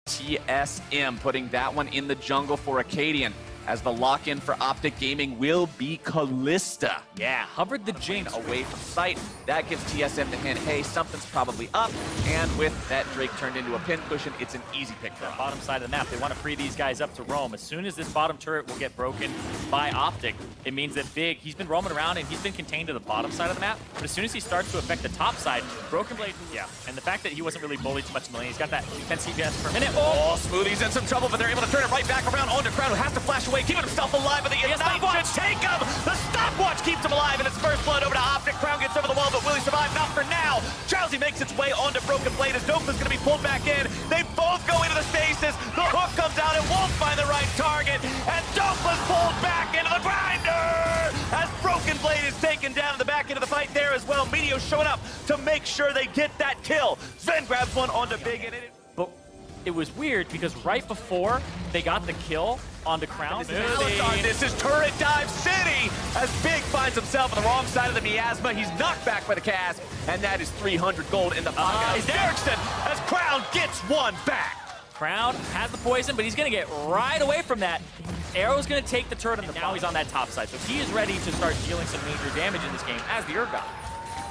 TSM, putting that one in the jungle for Acadian, as the lock-in for Optic Gaming will be Callista. Yeah, hovered the Jinx away from sight. That gives TSM the hint, hey, something's probably up. And with that Drake turned into a pin cushion, it's an easy pick for them. Bottom side of the map, they want to free these guys up to roam. As soon as this bottom turret will get broken by Optic, it means that Big, he's been roaming around and he's been contained to the bottom side of the map. But as soon as he starts to affect the top side, Broken Blade, yeah. And the fact that he wasn't really bullied too much in the lane, he's got that 10 CPS per minute. Oh, Smoothie's in some trouble, but they're able to turn it right back around onto Crown, who has to flash away, keeping himself alive. But the Ignite should take him! The stopwatch keeps him alive, and it's first blood over to Optic. Crown gets over the wall, but will he survive? Not for now. Drowsy makes its way onto Broken Blade as Dokla's going to be pulled back in. They both go into the stasis. The hook comes out and won't find the right target, and Dokla's pulled back into the grinder! As Broken Blade is taken down in the back end of the fight there as well. Meteo's showing up to make sure they get that kill. Sven grabs one onto Big, and But it was weird because right before they got the kill onto Crown, this is Turret Dive City as Big finds himself on the wrong side of the miasma. He's knocked back by the cast, and that is 300 gold in the pocket. Erickson as Crown gets one back. Crown has the poison, but he's going to get right away from that. Arrow's going to take the turret, and now he's on that top side. So he is ready to start dealing some major damage in this game as the Urgot.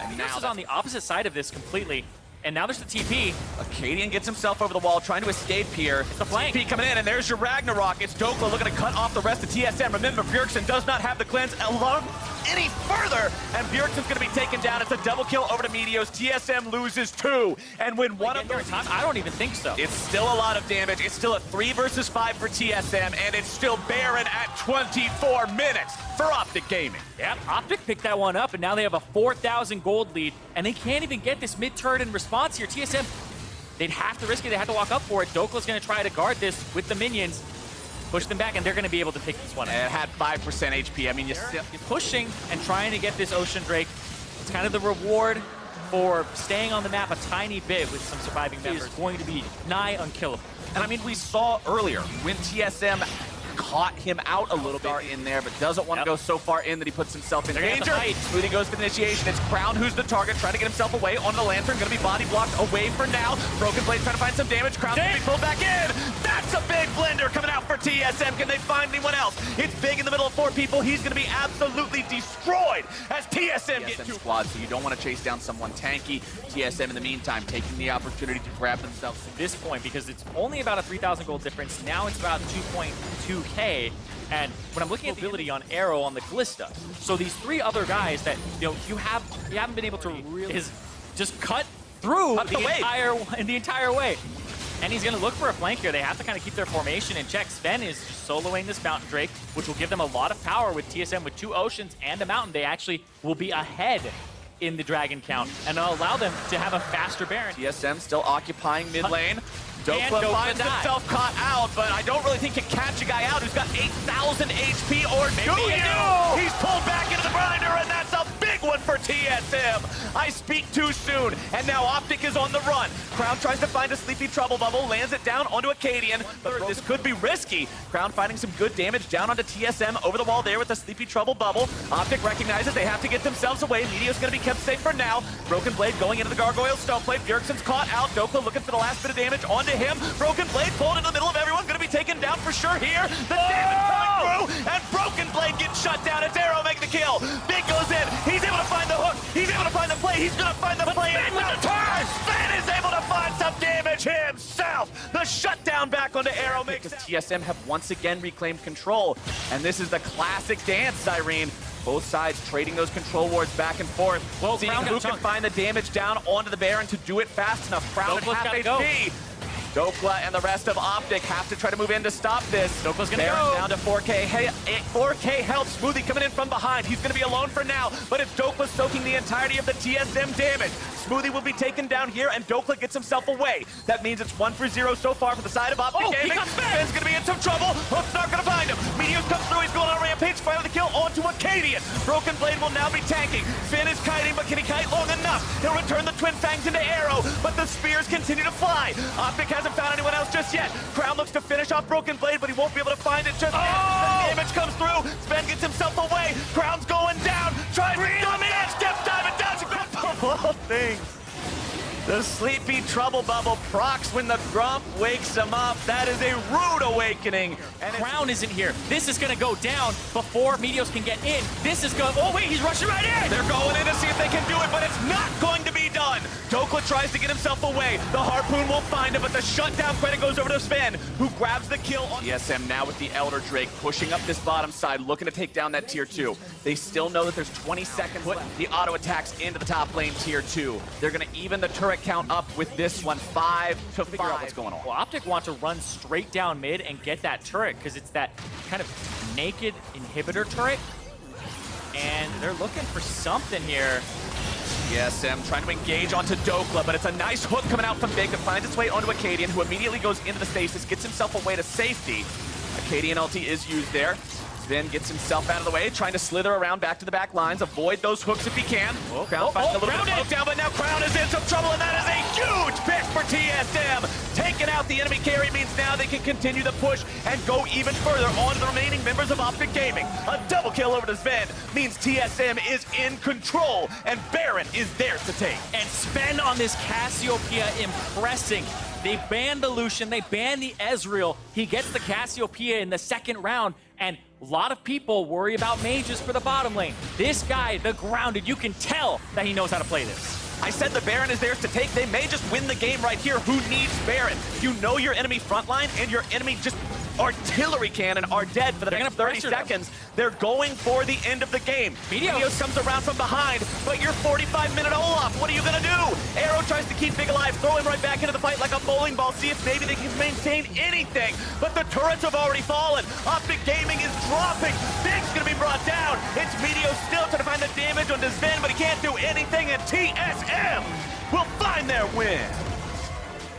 And now is on the opposite side of this completely. And now there's the TP. Acadian gets himself over the wall, trying to escape here. It's the flank. TP coming in, and there's your Ragnarok. It's Dokla looking to cut off the rest of TSM. Remember, Bjergsen does not have the cleanse alone any further, and Bjergsen's going to be taken down. It's a double kill over to Meteos. TSM loses 2, and when one of those time, I don't even think so. It's still a lot of damage. It's still a 3 versus 5 for TSM, and it's still barren at 24 minutes for Optic Gaming. Yep, Optic picked that one up, and now they have a 4,000 gold lead, and they can't even get this mid-turret in response here. TSM, they'd have to risk it. They have to walk up for it. Dokla's going to try to guard this with the minions, push them back, and they're going to be able to pick this one up. And it had 5% HP. I mean, you're pushing and trying to get this Ocean Drake. It's kind of the reward for staying on the map a tiny bit with some surviving members. It's going to be nigh unkillable. And I mean, we saw earlier when TSM caught him out a little bit in there, but doesn't want to go so far in that he puts himself in danger. Smoothie goes for the initiation. It's Crown who's the target, trying to get himself away onto the Lantern. Going to be body blocked away for now. Broken Blade trying to find some damage. Crown's going to be pulled back in. That's a big blender coming out for TSM. Can they find anyone else? It's Big in the middle of 4 people. He's going to be absolutely destroyed as TSM gets 2 squads, so you don't want to chase down someone tanky. TSM in the meantime taking the opportunity to grab themselves at this point, because it's only about a 3,000 gold difference. Now it's about 2.2k. And when I'm looking at the ability on Arrow on the Callista, so these 3 other guys that you haven't been able to really just cut through the entire way. And he's going to look for a flank here. They have to kind of keep their formation in check. Sven is soloing this Mountain Drake, which will give them a lot of power with TSM. With 2 Oceans and a Mountain, they actually will be ahead in the Dragon count, and it'll allow them to have a faster Baron. TSM still occupying mid lane. Dokla finds himself caught out, but I don't really think he can catch a guy out who's got 8,000 HP, or do you? He's pulled back into the grinder, and that's a big one for TSM. I speak too soon, and now Optic is on the run. Crown tries to find a Sleepy Trouble Bubble, lands it down onto Acadian, but this could be risky. Crown finding some good damage down onto TSM over the wall there with the Sleepy Trouble Bubble. Optic recognizes they have to get themselves away. Meteo's going to be kept safe for now. Broken Blade going into the Gargoyle Stoneplate. Bjergsen's caught out. Dokla looking for the last bit of damage onto him. Broken Blade pulled into the middle of everyone. Going to be taken down for sure here. The damage coming through, and Broken Blade gets shut down. It's Arrow making the kill. Big goes in. He's able to find the hook. He's able to find the play. He's going to find the play. Sven is able to find some damage himself. The shutdown back onto Arrow makes TSM have once again reclaimed control. And this is the classic dance, Irene. Both sides trading those control wards back and forth. Well, seeing who can find the damage down onto the Baron to do it fast enough. Crown at half HP. Dokla and the rest of Optic have to try to move in to stop this. Dokla's gonna Baron go down to 4K. Hey, 4K help. Smoothie coming in from behind. He's gonna be alone for now, but it's Dokla soaking the entirety of the TSM damage. Smoothie will be taken down here, and Dokla gets himself away. That means it's 1 for 0 so far for the side of Optic Gaming. Sven's gonna be in some trouble. Hook's not gonna find him. Meteos comes through. He's going on a rampage. Finally the kill onto Acadian. Broken Blade will now be tanking. Sven is kiting, but can he kite long enough? He'll return the Twin Fangs into Arrow, but the spears continue to fly. Optic hasn't found anyone else just yet. Crown looks to finish off Broken Blade, but he won't be able to find it just yet. The damage comes through. Sven gets himself away. Crown's going down. Tries to dominate. Step dive and does a couple of things. The sleepy trouble bubble procs when the grump wakes him up. That is a rude awakening. And Crown isn't here. This is gonna go down before Meteos can get in. This is going, oh wait, he's rushing right in! They're going in to see if they can do it, but it's not going to be done. Dokla tries to get himself away. The Harpoon won't find him, but the shutdown credit goes over to Sven, who grabs the kill on ESM now with the Elder Drake, pushing up this bottom side, looking to take down that tier 2. They still know that there's 20 seconds. Put the auto attacks into the top lane tier 2. They're gonna even the turret count up with this one, 5 to figure out what's going on. Well, Optic want to run straight down mid and get that turret because it's that kind of naked inhibitor turret. And they're looking for something here. ESM trying to engage onto Dokla, but it's a nice hook coming out from Big that finds its way onto Acadian, who immediately goes into the stasis, gets himself away to safety. Acadian ulti is used there. Sven gets himself out of the way, trying to slither around back to the back lines, avoid those hooks if he can. Crown finds a little bit of poke down, but now Crown is in some trouble, and that is a huge pick for TSM. Taking out the enemy carry means now they can continue the push and go even further on the remaining members of Optic Gaming. A double kill over to Sven means TSM is in control, and Baron is theirs to take. And Sven on this Cassiopeia impressing. They banned the Lucian, they banned the Ezreal. He gets the Cassiopeia in the second round, and a lot of people worry about mages for the bottom lane. This guy, the Grounded, you can tell that he knows how to play this. I said the Baron is theirs to take. They may just win the game right here. Who needs Baron? You know your enemy frontline and your enemy just artillery cannon are dead for the next 30 seconds. They're going for the end of the game. Meteos comes around from behind, but you're 45-minute Olaf. What are you gonna do? Arrow tries to keep Big alive, throw him right back into the fight like a bowling ball, see if maybe they can maintain anything. But the turrets have already fallen. Optic Gaming is dropping. Big's gonna be brought down. It's Meteos still trying to find the damage on Sven, but he can't do anything, and TSM will find their win.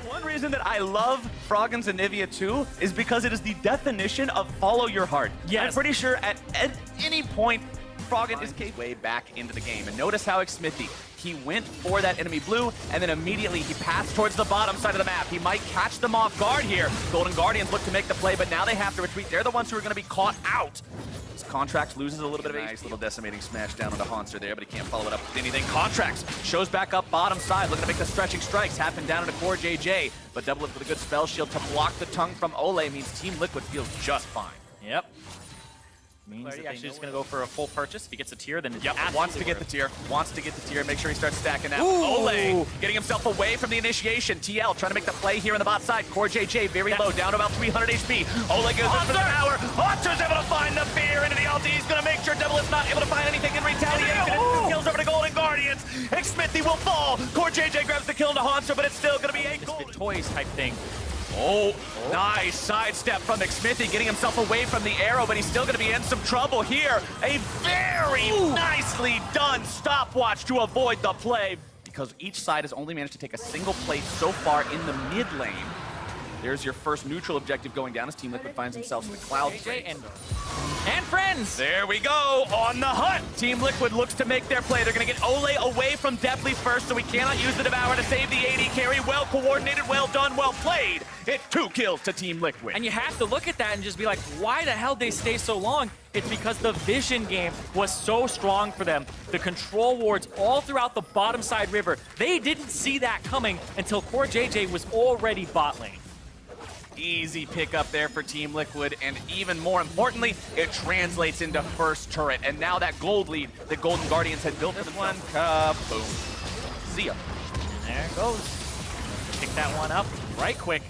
One reason that I love Froggen's Anivia 2 is because it is the definition of follow your heart. Yes. I'm pretty sure at any point, Froggen is way back into the game. And notice how Xmithy, he went for that enemy blue, and then immediately he passed towards the bottom side of the map. He might catch them off guard here. Golden Guardians look to make the play, but now they have to retreat. They're the ones who are going to be caught out. Contracts loses a little bit of nice little decimating smash down onto Haunster there, but he can't follow it up with anything. Contracts shows back up bottom side, looking to make the stretching strikes happen down into Core JJ, but double it with a good spell shield to block the tongue from Ole means Team Liquid feels just fine. Yep. Means that actually just going to go for a full purchase. If he gets a tier, then it's wants to get the tier. Wants to get the tier. Make sure he starts stacking that. Ooh. Ole getting himself away from the initiation. TL trying to make the play here in the bot side. Core JJ very low, down to about 300 HP. Ole goes in for the power. Haunter's able to find the fear into the ulti. He's going to make sure Double is not able to find anything in retaliation. Two kills over to Golden Guardians. Xmithy will fall. Core JJ grabs the kill into Haunter, but it's still going to be a goal. Toys type thing. Nice sidestep from Xmithy, getting himself away from the arrow, but he's still going to be in some trouble here. A very nicely done stopwatch to avoid the play, because each side has only managed to take a single plate so far in the mid lane. There's your first neutral objective going down as Team Liquid finds themselves in the cloud. And friends! There we go, on the hunt! Team Liquid looks to make their play. They're gonna get Ole away from Deathly first, so we cannot use the Devour to save the AD carry. Well coordinated, well done, well played. It's 2 kills to Team Liquid. And you have to look at that and just be like, why the hell did they stay so long? It's because the vision game was so strong for them. The control wards all throughout the bottom side river. They didn't see that coming until Core JJ was already bot lane. Easy pick up there for Team Liquid, and even more importantly, it translates into first turret. And now that gold lead the Golden Guardians had built for this one, kaboom. See ya. And there it goes. Pick that one up right quick.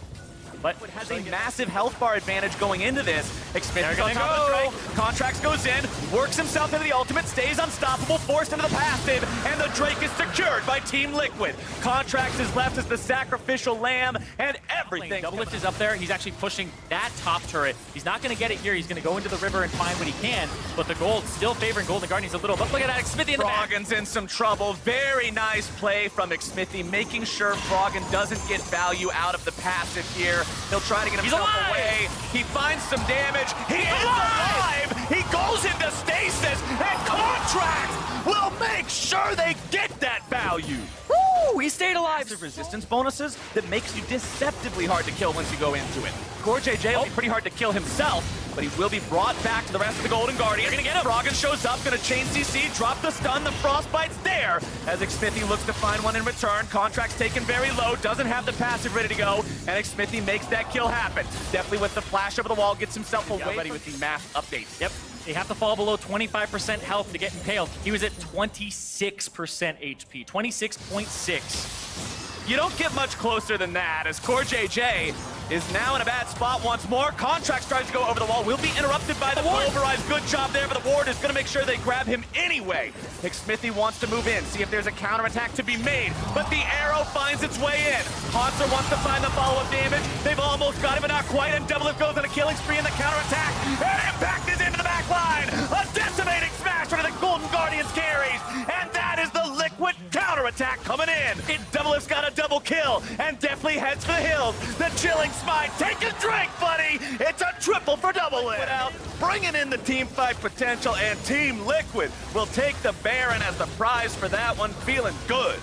But it has a massive health bar advantage going into this. Xmithy's on top of the Drake. Contracts goes in, works himself into the ultimate, stays unstoppable, forced into the passive, and the Drake is secured by Team Liquid. Contracts is left as the sacrificial lamb, and everything. Double Lift is up there. He's actually pushing that top turret. He's not going to get it here. He's going to go into the river and find what he can, but the gold still favoring Golden Guardians a little. But look at that, Xmithy in the back. Froggen's in some trouble. Very nice play from Xmithy, making sure Froggen doesn't get value out of the passive here. He'll try to get himself away. He finds some damage. He is alive! He goes into stasis, and Contracts will make sure they get that value. Woo! He stayed alive. Massive resistance bonuses that makes you deceptively hard to kill once you go into it. Core JJ will be pretty hard to kill himself, but he will be brought back to the rest of the Golden Guardians. They're gonna get him. Froggen shows up, gonna chain CC, drop the stun, the Frostbite's there, as Xmithy looks to find one in return. Contract's taken very low, doesn't have the passive ready to go, and Xmithy makes that kill happen. Definitely with the flash over the wall, gets himself away ready with the mass updates. Yep. They have to fall below 25% health to get impaled. He was at 26% HP, 26.6. You don't get much closer than that, as CoreJJ is now in a bad spot once more. Contracts tries to go over the wall, will be interrupted by the Pulverize. Good job there, but the ward is going to make sure they grab him anyway. Xmithy wants to move in, see if there's a counterattack to be made, but the arrow finds its way in. Hanser wants to find the follow-up damage. They've almost got him, but not quite, and Doublelift goes on a killing spree in the counterattack. And Impact is into the back line. A decimating smash into the Golden Guardians carries, and that is the Liquid counterattack coming in. Doublelift's got a double kill, and definitely heads for the hills. The chilling smite, take a drink, buddy! It's a triple for Doublelift. Out, bringing in the team fight potential, and Team Liquid will take the Baron as the prize for that one, feeling good.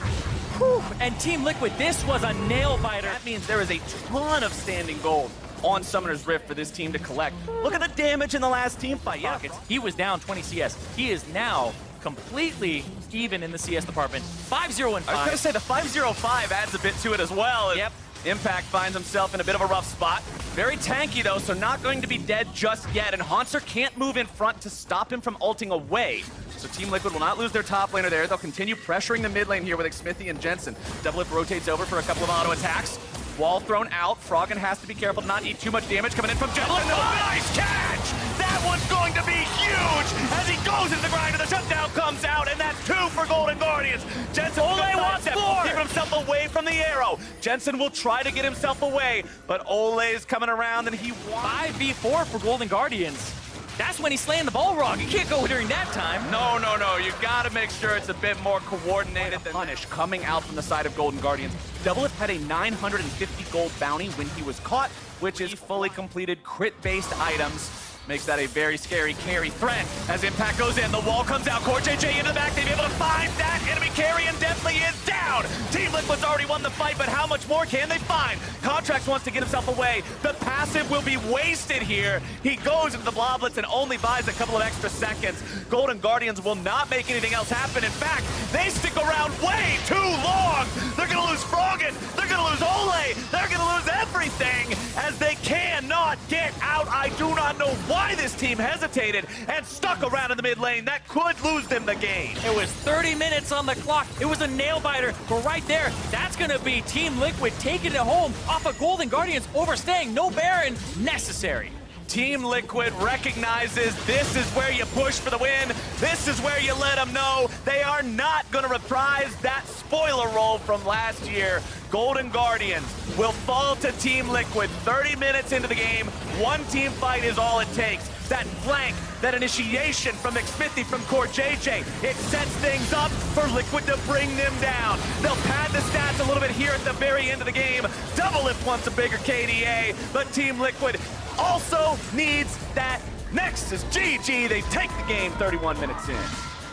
Whew. And Team Liquid, this was a nail biter. That means there is a ton of standing gold on Summoner's Rift for this team to collect. Look at the damage in the last team fight. Yeah, he was down 20 CS. He is now completely even in the CS department. 5-0 and 5. I was gonna say the 5-0-5 adds a bit to it as well. Yep. Impact finds himself in a bit of a rough spot. Very tanky though, so not going to be dead just yet. And Hanser can't move in front to stop him from ulting away. So Team Liquid will not lose their top laner there. They'll continue pressuring the mid lane here with Xmithy and Jensen. Doublelift rotates over for a couple of auto attacks. Wall thrown out. Froggen has to be careful to not eat too much damage coming in from Doublelift. Nice catch! That one's going to be huge as he goes into the grinder. The shutdown comes out, and that's 2 for Golden Guardians. Jensen wants more. Keeping himself away from the arrow. Jensen will try to get himself away, but Ole's coming around, and he wants 5v4 for Golden Guardians. That's when he's slaying the Balrog. You can't go during that time. No. You gotta make sure it's a bit more coordinated than punish coming out from the side of Golden Guardians. Doublelift had a 950 gold bounty when he was caught, which is fully completed crit-based items. Makes that a very scary carry threat. As Impact goes in, the wall comes out. CoreJJ into the back. They'll be able to find that enemy carry, and definitely is down. Team Liquid's already won the fight, but how much more can they find? Contracts wants to get himself away. The passive will be wasted here. He goes into the Bloblets and only buys a couple of extra seconds. Golden Guardians will not make anything else happen. In fact, they stick around way too long. They're going to lose Froggen. They're going to lose Ole. They're going to lose everything as they cannot get out. I do not know why this team hesitated and stuck around in the mid lane. That could lose them the game. It was 30 minutes on the clock. It was a nail biter, but right there, that's gonna be Team Liquid taking it home off of Golden Guardians, overstaying. No Baron necessary. Team Liquid recognizes this is where you push for the win. This is where you let them know they are not going to reprise that spoiler role from last year. Golden Guardians will fall to Team Liquid 30 minutes into the game. One team fight is all it takes. That flank, that initiation from Xmithy, from CoreJJ, it sets things up for Liquid to bring them down. They'll pad the stats a little bit here at the very end of the game. Doublelift wants a bigger KDA, but Team Liquid also needs that Nexus. GG, they take the game 31 minutes in.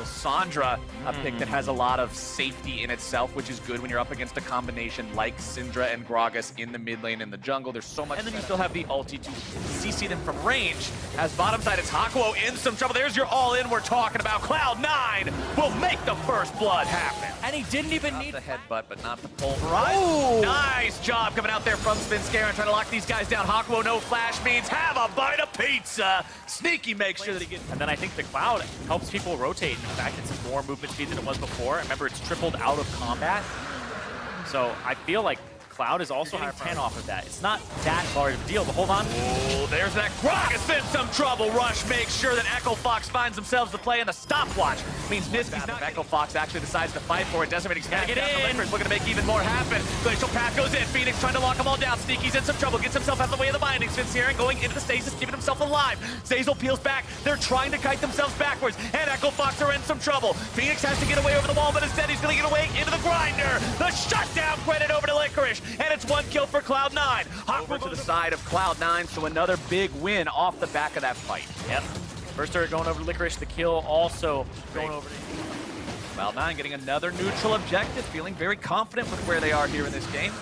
Sandra, a pick that has a lot of safety in itself, which is good when you're up against a combination like Syndra and Gragas in the mid lane in the jungle. There's so much. And then you still have the ulti to CC them from range. As bottom side, it's Hakuo in some trouble. There's your all-in we're talking about. Cloud9 will make the first blood happen. And he didn't even need the headbutt, but not the pulverize. Ooh. Nice job coming out there from Svinscare and trying to lock these guys down. Hakuo, no flash means have a bite of pizza. Sneaky makes sure that he gets. And then I think the Cloud helps people rotate. In fact, it's more movement speed than it was before. Remember, it's tripled out of combat. So I feel like Cloud is also getting 10 off of that. It's not that large of a deal, but hold on. Oh, there's that Gragas in some trouble. Rush makes sure that Echo Fox finds themselves to play in the stopwatch. Means Niski's not. Echo Fox actually decides to fight for it. Decimating Smack down. The Liquors looking to make even more happen. Glacial Path goes in. Phoenix trying to lock them all down. Sneaky's in some trouble. Gets himself out of the way of the bindings. Vincieren going into the stasis, keeping himself alive. Zazel peels back. They're trying to kite themselves backwards. And Echo Fox are in some trouble. Phoenix has to get away over the wall, but instead he's going to get away into the grinder. The shutdown credit over to Licorice. And it's one kill for Cloud9. Over to the side of Cloud9, so another big win off the back of that fight. Yep. First turret going over to Licorice. The kill also going over to Cloud9 getting another neutral objective, feeling very confident with where they are here in this game.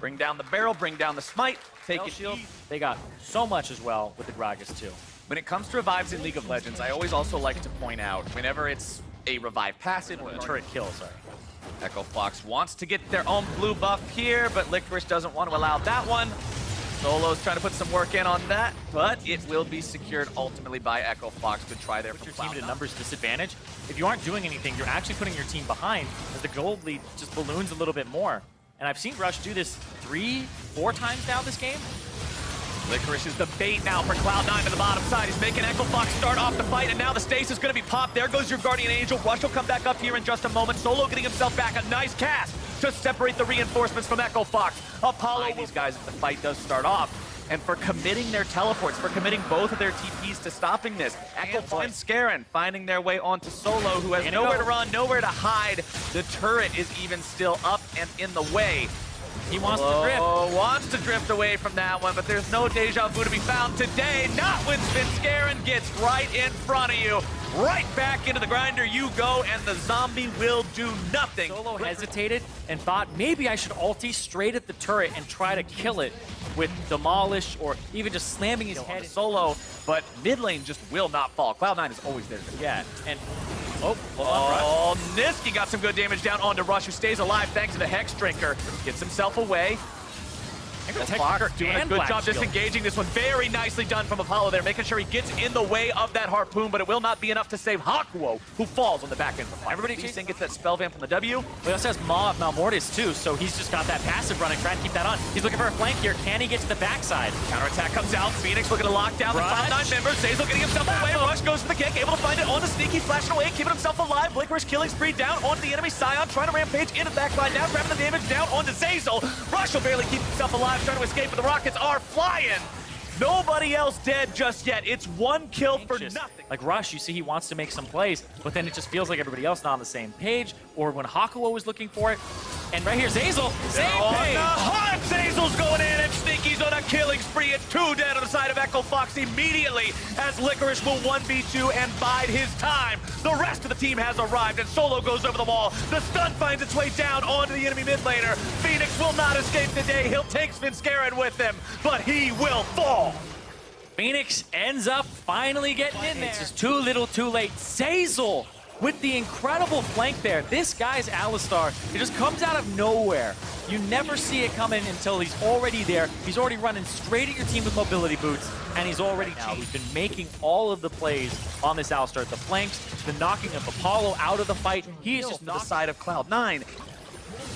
Bring down the barrel, bring down the smite, take it. Shield. They got so much as well with the Gragas too. when it comes to revives in League of Legends, I always also like to point out, whenever it's a revive passive, or Turret kill, sorry. Echo Fox wants to get their own blue buff here, but Licorice doesn't want to allow that one. Solo's trying to put some work in on that, but it will be secured ultimately by Echo Fox. Good try there. Put your team at a numbers disadvantage. If you aren't doing anything, you're actually putting your team behind as the gold lead just balloons a little bit more. And I've seen Rush do this 3-4 times now this game. Licorice is the bait now for Cloud9 to the bottom side. He's making Echo Fox start off the fight, and now the stasis is going to be popped. There goes your Guardian Angel. Rush will come back up here in just a moment. Solo getting himself back. A nice cast to separate the reinforcements from Echo Fox. Apollo, these guys, if the fight does start off. And for committing their teleports, for committing both of their TPs to stopping this. Echo and Scarin finding their way onto Solo, who has nowhere to run, nowhere to hide. The turret is even still up and in the way. He wants to drift. Wants to drift away from that one, but there's no deja vu to be found today. Not when Scarin gets right in front of you. Right back into the grinder you go, and the zombie will do nothing. Solo hesitated and thought maybe I should ulti straight at the turret and try to kill it with Demolish or even just slamming his head Solo, but mid lane just will not fall. Cloud9 is always there. Yeah, and Niski got some good damage down onto Rush, who stays alive thanks to the Hex Drinker. Gets himself away. Fox doing a good job disengaging this one. Very nicely done from Apollo there, making sure he gets in the way of that harpoon, but it will not be enough to save Hakuo, who falls on the back end of the fight. Everybody chasing gets that spell vamp from the W. He also has Maw of Malmortis too, so he's just got that passive running, trying to keep that on. He's looking for a flank here. Can he get to the backside? Counterattack comes out. Phoenix looking to lock down the Cloud9 members. Zazel getting himself away. Rush goes for the kick, able to find it on the Sneaky, flashing away, keeping himself alive. Licorice killing spree down onto the enemy Scion, trying to rampage into the backline now, grabbing the damage down onto Zazel. Rush will barely keep himself alive, trying to escape, but the Rockets are flying. Nobody else dead just yet. It's one kill for nothing. Like Rush, you see he wants to make some plays, but then it just feels like everybody else not on the same page, or when Hakuo was looking for it. And right here, Zazel, same page. Hot Zazel's going in, and Sneaky's on a killing spree. It's 2 dead on the side of Echo Fox immediately, as Licorice will 1v2 and bide his time. The rest of the team has arrived, and Solo goes over the wall. The stun finds its way down onto the enemy mid laner. Phoenix will not escape today. He'll take Scarin with him, but he will fall. Phoenix ends up finally getting in there. It's just too little, too late. Zazel with the incredible flank there. This guy's Alistar, it just comes out of nowhere. You never see it coming until he's already there. He's already running straight at your team with mobility boots, and he's already now. We've been making all of the plays on this Alistar. The flanks, the knocking of Apollo out of the fight. He is just on the side of Cloud9.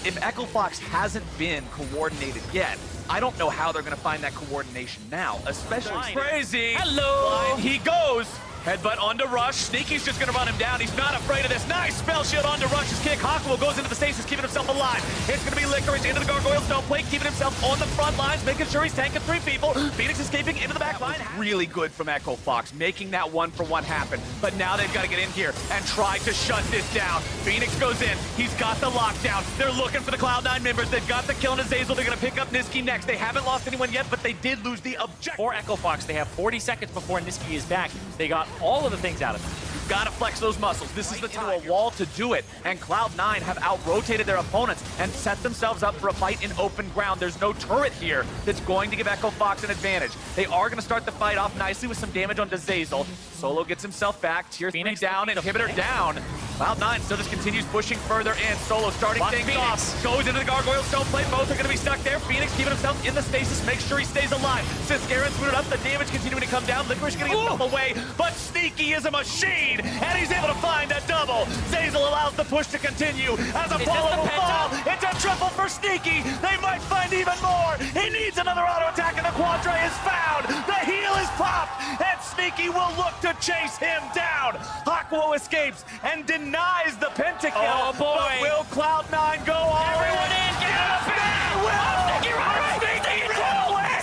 If Echo Fox hasn't been coordinated yet, I don't know how they're going to find that coordination now, especially crazy. Hello! Blind he goes. Headbutt onto Rush. Sneaky's just going to run him down. He's not afraid of this. Nice spell shield onto Rush's kick. Hakuo goes into the stasis, keeping himself alive. It's going to be Licorice into the Gargoyle Stone Plate, keeping himself on the front lines, making sure he's tanking 3 people. Phoenix escaping into the back line. Really good from Echo Fox, making that 1-for-1 happen. But now they've got to get in here and try to shut this down. Phoenix goes in. He's got the lockdown. They're looking for the Cloud9 members. They've got the kill on Zazel. They're going to pick up Niski next. They haven't lost anyone yet, but they did lose the objective. For Echo Fox, they have 40 seconds before Niski is back. They got all of the things out of it. You've got to flex those muscles. This is the time. A wall to do it. And Cloud9 have out-rotated their opponents and set themselves up for a fight in open ground. There's no turret here that's going to give Echo Fox an advantage. They are going to start the fight off nicely with some damage onto Zazel. Solo gets himself back. Tier 3 down, inhibitor down. Cloud9 still just continues pushing further in. Solo starting things off. Goes into the Gargoyle Stone Plate. Both are going to be stuck there. Phoenix keeping himself in the stasis. Make sure he stays alive. Since Scarin's booted up, the damage continuing to come down. Licorice getting himself away. But Sneaky is a machine, and he's able to find a double. Zazel allows the push to continue as Apollo will fall. It's a triple for Sneaky. They might find even more. He needs another auto attack, and the Quadra is found. The heal is popped, and Sneaky will look to chase him down. Hakuo escapes and denies the pentakill. Oh boy! But will Cloud9 go all Everyone in! Get up! Sneaky, run away! Sneaky, run away!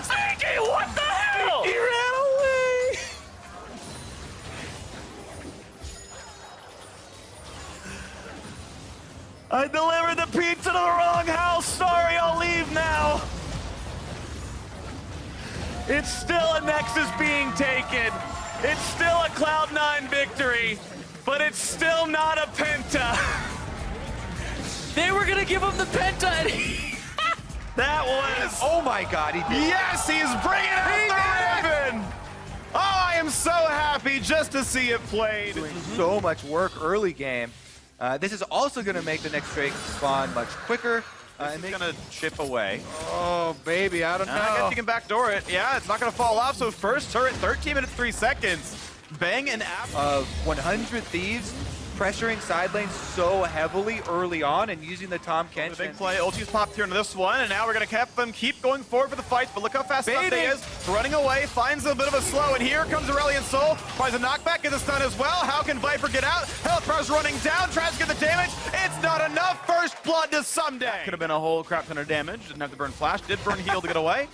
Sneaky, what the hell? He ran away. I delivered the pizza to the wrong house. Sorry, I'll leave now. It's still a Nexus being taken. It's still a Cloud9 victory, but it's still not a Penta. They were gonna give him the Penta, and he... That was... Oh my God, he did. Yes, he's bringing out the ribbon. Oh, I am so happy just to see it played. Doing so much work early game. This is also going to make the next Drake spawn much quicker. And it's gonna chip away. Oh, baby, I don't know. I guess you can backdoor it. Yeah, it's not gonna fall off. So first turret, 13 minutes, 3 seconds. Bang and Of 100 Thieves pressuring side lane so heavily early on and using the Tom Kench. Big play. Ulti's popped here into this one, and now we're gonna keep going forward for the fights. But look how fast Sunday is. Running away, finds a bit of a slow, and here comes Aurelion Sol. Finds a knockback, gets a stun as well. How can Viper get out? Health bar's running down, tries to get the damage. It's not enough. First blood to Someday. Could have been a whole crap ton of damage. Didn't have to burn flash. Did burn heal to get away.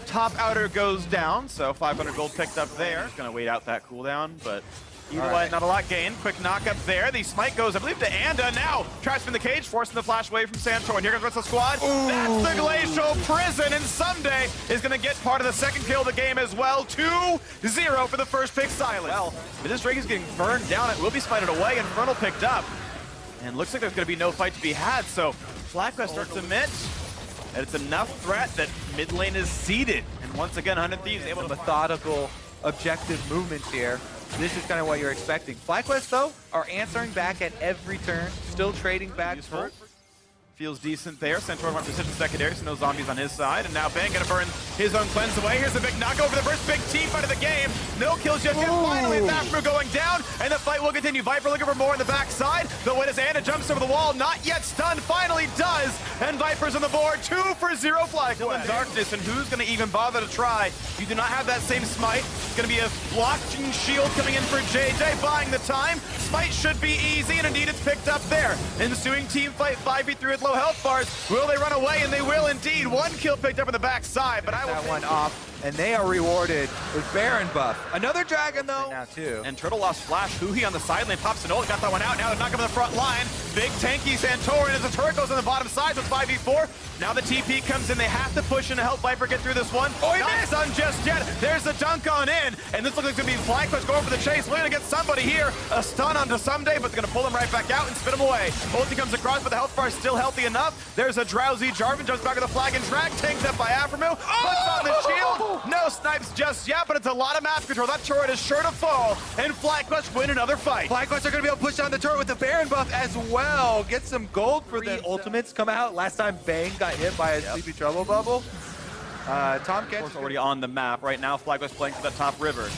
Top outer goes down, so 500 gold picked up there. Just gonna wait out that cooldown, but either way, not a lot gained. Quick knock up there. The smite goes, I believe, to Anda. Now, traps in the cage, forcing the flash away from Santor. Here comes the rest of the squad. Ooh. That's the Glacial Prison, and Someday is going to get part of the second kill of the game as well. 2-0 for the first pick, Silence. Well, but this Drake is getting burned down. It will be smited away. Infernal picked up. And looks like there's going to be no fight to be had, so FlyQuest starts to admit that it's enough threat that mid lane is seeded. And once again, 100 Thieves able to methodical, objective movements here. This is kind of what you're expecting. FlyQuest, though, are answering back at every turn, still trading back. Feels decent there. Centaur went precision secondary, so no zombies on his side. And now Bang gonna burn his own cleanse away. Here's a big knock over the first big team fight of the game. No kills just yet. Finally, Thafru going down, and the fight will continue. Viper looking for more on the backside. The win as Anna jumps over the wall, not yet stunned. Finally does, and Viper's on the board. 2 for 0 fly. Still in darkness, and who's gonna even bother to try? You do not have that same smite. It's gonna be a blocking shield coming in for JJ, buying the time. Smite should be easy, and indeed it's picked up there. Ensuing team fight, 5v3 with low health bars. Will they run away? And they will indeed. 1 kill picked up on the backside, but I will that one off. And they are rewarded with Baron buff. Another dragon, though. Now, too. And Turtle lost flash. Huhi on the side lane pops an ult. Got that one out. Now they're knocking on the front line. Big tanky Santorin as the turret goes on the bottom side with 5v4. Now the TP comes in. They have to push in to help Viper get through this one. Oh, he missed on just yet. There's the dunk on in. And this looks like it's going to be FlyQuest going for the chase. Looking to get somebody here. A stun onto Someday, but they're going to pull him right back out and spit him away. Ulti comes across, but the health bar is still healthy enough. There's a drowsy Jarvan. Jumps back with the flag and drag. Tanked up by Aframu. Puts on the shield. No snipes just yet, but it's a lot of map control. That turret is sure to fall, and FlyQuest win another fight. FlyQuest are going to be able to push down the turret with the Baron buff as well. Get some gold for the ultimates come out. Last time Bang got hit by a Sleepy Trouble bubble. Tom Kench already on the map. Right now, FlyQuest playing to the top river.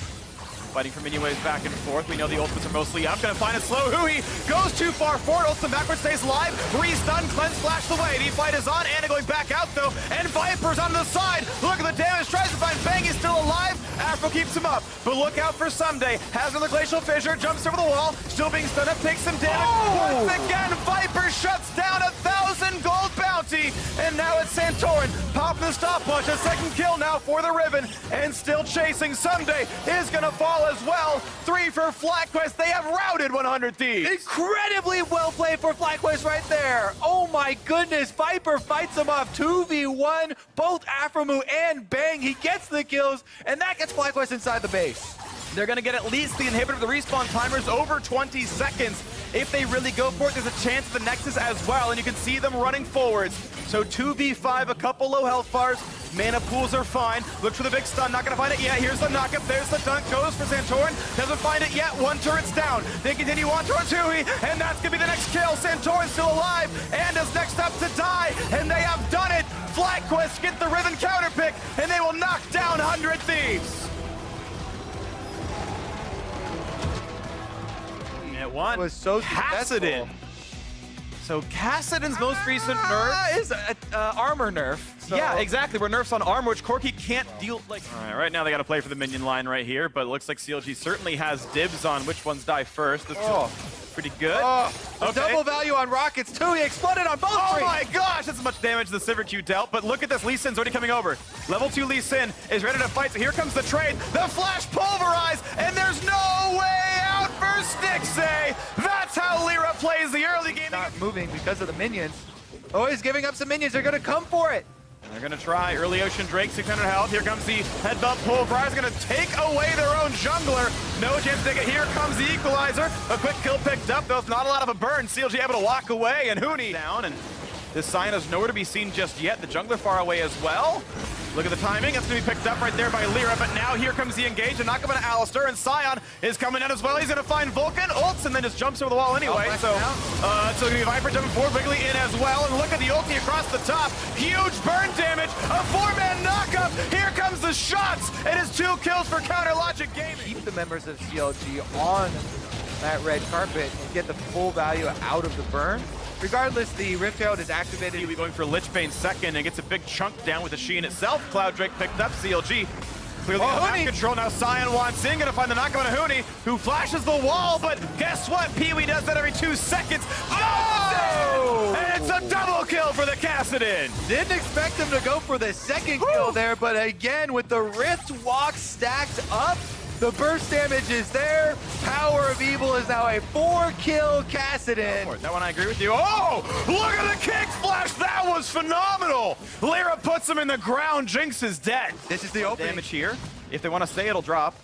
Fighting for mini waves back and forth. We know the ultimates are mostly up. Gonna find a slow Hui. Goes too far forward. Ultimate backwards, stays alive. Re-stun, cleanse, flash away. The fight is on. Anna going back out though. And Viper's on the side. Look at the damage. Tries to find Bang. He's still alive. Afro keeps him up. But look out for Someday. Has another glacial fissure. Jumps over the wall. Still being stunned up. Takes some damage. Once again, Viper shuts down 1,000 gold bounty. And now it's Santorin. Popping the stopwatch. A second kill now for the Riven. And still chasing. Someday is gonna fall as well. 3 for FlyQuest. They have routed 100 Thieves. Incredibly well played for FlyQuest right there. Oh my goodness. Viper fights him off 2v1. Both Aframu and Bang. He gets the kills, and that gets FlyQuest inside the base. They're going to get at least the inhibitor. The respawn timer's over 20 seconds. If they really go for it, there's a chance of the Nexus as well, and you can see them running forwards. So 2v5, a couple low health bars. Mana pools are fine. Look for the big stun. Not going to find it yet. Here's the knockup. There's the dunk. Goes for Santorin. Doesn't find it yet. 1 turret's down. They continue on towards Hui, and that's going to be the next kill. Santorin's still alive, and is next up to die, and they have done it. FlyQuest get the Riven counter pick, and they will knock down 100 Thieves. One was so Kassadin. So Kassadin's most recent nerf is armor nerf. So. Yeah, exactly. We're nerfs on armor, which Corki can't deal. Like, all right, now they got to play for the minion line right here, but it looks like CLG certainly has dibs on which ones die first. This pretty good. Double value on rockets too. He exploded on both. Oh my gosh, that's much damage the Sivir Q dealt. But look at this, Lee Sin's already coming over. Level 2 Lee Sin is ready to fight. So here comes the trade. The flash pulverize, and there's no way out for Stixxay. That's how Lyra plays the early game. Not moving because of the minions. Oh, he's giving up some minions. They're gonna come for it. They're going to try. Early Ocean Drake, 600 health. Here comes the headbutt pulverize. Going to take away their own jungler. No chance to take it. Here comes the equalizer. A quick kill picked up, though it's not a lot of a burn. CLG able to walk away, and Huni down. And this Sion is nowhere to be seen just yet. The jungler far away as well. Look at the timing. That's going to be picked up right there by Lyra, but now here comes the engage. A knock up on Alistair, and Sion is coming in as well. He's going to find Vulcan, ults, and then just jumps over the wall anyway. So it's going to be Viper jumping forward, Wiggly in as well. And look at the ulti across the top. Huge burn damage. A 4-man knockup. Here comes the shots. It is 2 kills for Counter Logic Gaming. Keep the members of CLG on that red carpet and get the full value out of the burn. Regardless, the Rift Herald is activated. He'll be going for Lich Bane second and gets a big chunk down with the Sheen itself. Cloud Drake picked up CLG. Clearly out of control now. Sion wants in, gonna find the knockup on Ahuni, who flashes the wall, but guess what? Pee-wee does that every 2 seconds. Oh! And it's a double kill for the Kassadin. Didn't expect him to go for the second kill there, but again, with the Rift Walk stacked up, the burst damage is there. Power of Evil is now a 4-kill Kassadin. That one I agree with you. Oh, look at the kick splash. That was phenomenal. Lyra puts him in the ground. Jinx is dead. This is the opening. Damage here. If they want to stay, it'll drop.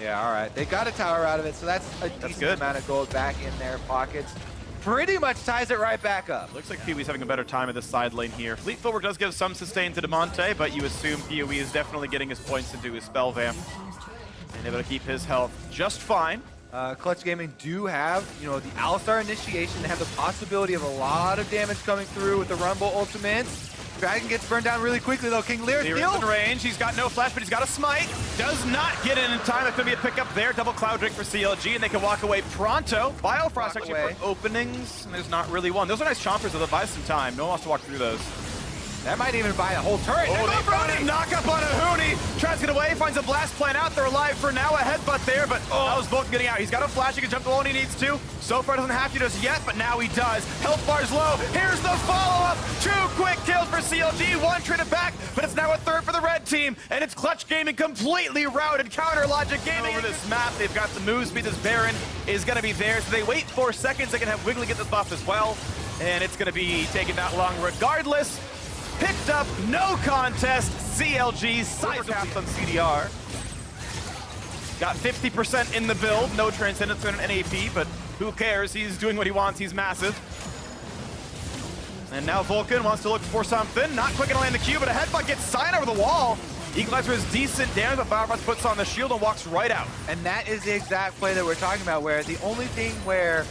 Yeah, all right. They got a tower out of it, so that's a decent amount of gold back in their pockets. Pretty much ties it right back up. Looks like Pee-wee's having a better time at the side lane here. Fleet Footwork does give some sustain to DeMonte, but you assume Pee-wee is definitely getting his points into his spell vamp. And able to keep his health just fine. Clutch Gaming do have, the Alistar initiation. They have the possibility of a lot of damage coming through with the Rumble ultimates. Dragon gets burned down really quickly though. King Lear still in range. He's got no flash, but he's got a smite. Does not get in time. That's going to be a pickup there. Double Cloud Drake for CLG, and they can walk away pronto. Biofrost actually for openings, and there's not really one. Those are nice chompers, though. They'll buy some time. No one wants to walk through those. That might even buy a whole turret. Oh, they found a knock up on Ahuni. Tries to get away, finds a blast plan out. They're alive for now. A headbutt there, but that was Vulcan getting out. He's got a flash. He can jump the wall when he needs to. So far doesn't have to just yet, but now he does. Health bar's low. Here's the follow-up. 2 quick kills for CLG. 1 traded back, but it's now a 3rd for the red team. And it's Clutch Gaming completely routed. Counter Logic Gaming over this map. They've got the move speed. This Baron is going to be there. So they wait 4 seconds. They can have Wiggly get the buff as well. And it's going to be taking that long regardless. Picked up, no contest, CLG, Cybercaps on CDR. Got 50% in the build, no Transcendence on an NAP, but who cares? He's doing what he wants, he's massive. And now Vulcan wants to look for something. Not quick to land the Q, but a headbutt gets Sion over the wall. Equalizer is decent damage, but Biofrost puts on the shield and walks right out. And that is the exact play that we're talking about, where the only thing where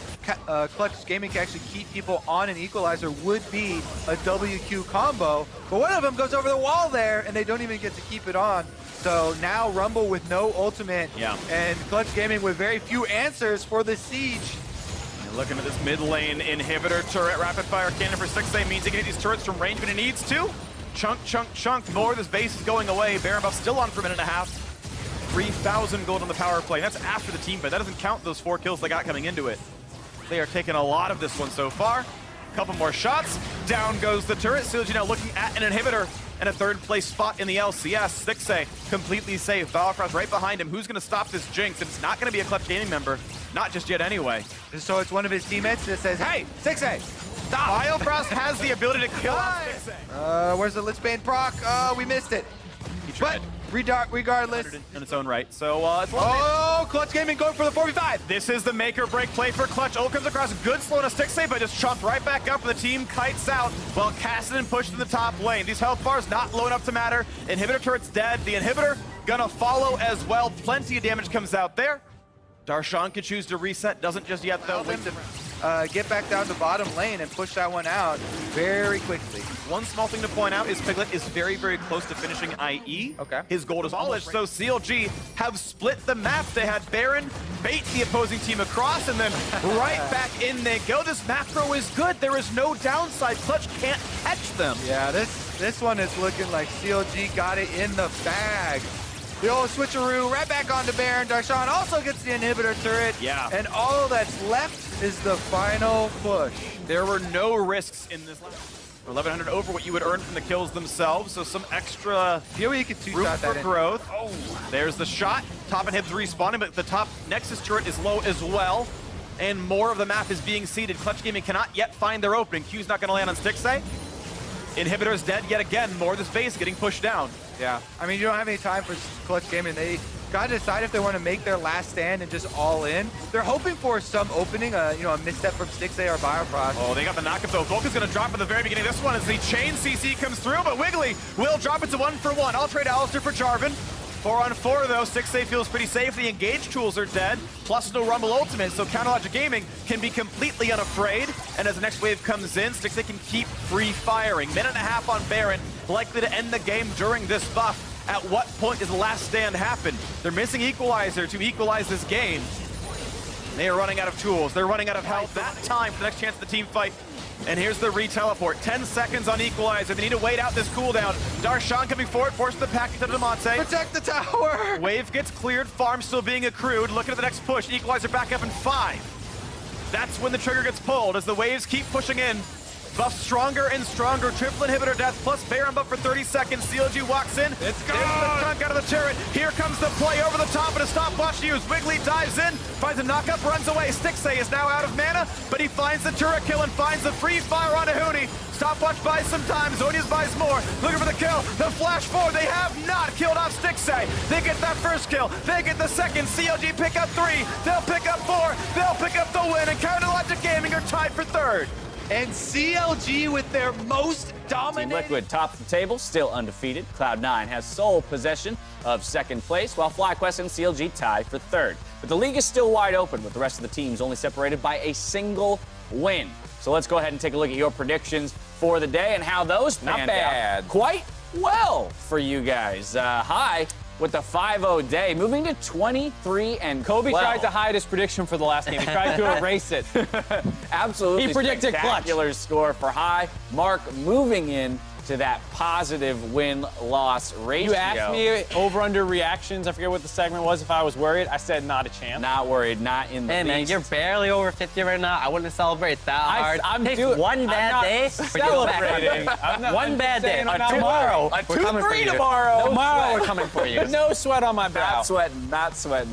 Clutch Gaming can actually keep people on an Equalizer would be a WQ combo. But one of them goes over the wall there, and they don't even get to keep it on. So now Rumble with no ultimate, and Clutch Gaming with very few answers for the siege. And looking at this mid lane inhibitor turret, rapid fire cannon for 6A means he can hit these turrets from range when he needs to. Chunk, chunk, chunk more. This base is going away. Baron buff still on for a minute and a half. 3,000 gold on the power play. That's after the team fight. That doesn't count those 4 kills they got coming into it. They are taking a lot of this one so far. Couple more shots. Down goes the turret. CLG now looking at an inhibitor and a 3rd place spot in the LCS. 6A completely safe. Biofrost right behind him. Who's going to stop this Jinx? And it's not going to be a Clutch Gaming member. Not just yet anyway. So it's one of his teammates that says, hey, 6A, stop. Biofrost has the ability to kill 6A. Where's the Lich Bane proc? We missed it. He tried. But regardless. In its own right. So it's Clutch Gaming going for the 4v5. This is the make or break play for Clutch. Ult comes across, good slow and a stick save, but just chopped right back up and the team kites out while Kassadin pushed to the top lane. These health bars not low enough to matter. Inhibitor turret's dead. The inhibitor gonna follow as well. Plenty of damage comes out there. Darshan can choose to reset, doesn't just yet though. Get back down to bottom lane and push that one out very quickly. One small thing to point out is Piglet is very, very close to finishing IE. Okay. His gold is all so CLG have split the map. They had Baron bait the opposing team across, and then right back in they go. This macro is good. There is no downside. Clutch can't catch them. Yeah, this one is looking like CLG got it in the bag. The old switcheroo right back onto Baron. Darshan also gets the inhibitor turret. Yeah. And all that's left is the final push. There were no risks in this lap. 1,100 over what you would earn from the kills themselves, so some extra you could room for growth. Oh, there's the shot. Top inhibs respawning, but the top Nexus turret is low as well. And more of the map is being seeded. Clutch Gaming cannot yet find their opening. Q's not going to land on Stixay. Inhibitor's dead yet again. More of this base getting pushed down. Yeah, I mean, you don't have any time for Clutch Gaming. They Gotta decide if they want to make their last stand and just all in. They're hoping for some opening, a misstep from Stixxay or Biofrost. Oh, they got the knockup though. Volk is going to drop at the very beginning of this one as the chain CC comes through, but Wiggly will drop it to 1-for-1. I'll trade Alistair for Jarvan. 4-on-4 though, Stixxay feels pretty safe. The engage tools are dead, plus no Rumble Ultimate, so Counterlogic Gaming can be completely unafraid. And as the next wave comes in, Stixxay can keep free firing. Minute and a half on Baron, likely to end the game during this buff. At what point does the last stand happen? They're missing Equalizer to equalize this game. They are running out of tools. They're running out of health. That time for the next chance of the team fight. And here's the re-teleport. 10 seconds on Equalizer. They need to wait out this cooldown. Darshan coming forward, forcing the package to Demonte. Protect the tower! Wave gets cleared, farm still being accrued. Looking at the next push. Equalizer back up in 5. That's when the trigger gets pulled as the waves keep pushing in. Buff stronger and stronger. Triple inhibitor death plus Baron buff for 30 seconds. CLG walks in. It's gone! There's the chunk out of the turret. Here comes the play over the top and a stopwatch used. Wiggly dives in, finds a knockup, runs away. Stixxay is now out of mana, but he finds the turret kill and finds the free fire on Ahuni. Stopwatch buys some time. Zonius buys more. Looking for the kill. The flash forward. They have not killed off Stixxay. They get that first kill. They get the second. CLG pick up 3. They'll pick up 4. They'll pick up the win. And Counterlogic Gaming are tied for 3rd. And CLG with their most Team dominant... Liquid top of the table, still undefeated. Cloud9 has sole possession of 2nd place, while FlyQuest and CLG tie for 3rd. But the league is still wide open, with the rest of the teams only separated by a single win. So let's go ahead and take a look at your predictions for the day and how those panned out quite well for you guys. High with the 5-0 day, moving to 23 and Kobe tried to hide his prediction for the last game. He tried to erase it. Absolutely. He predicted spectacular score for High. Mark moving in to that positive win-loss ratio. You asked me over-under reactions. I forget what the segment was. If I was worried, I said not a chance. Not worried, not in the Hey, man, least. you're barely over 50 right now. I wouldn't celebrate that hard. I'm Take doing- one I'm bad not day. celebrating. One bad day. Tomorrow. A We're coming for 2-3 you. tomorrow. Tomorrow we're coming for you. No sweat on my brow. Not sweating, not sweating.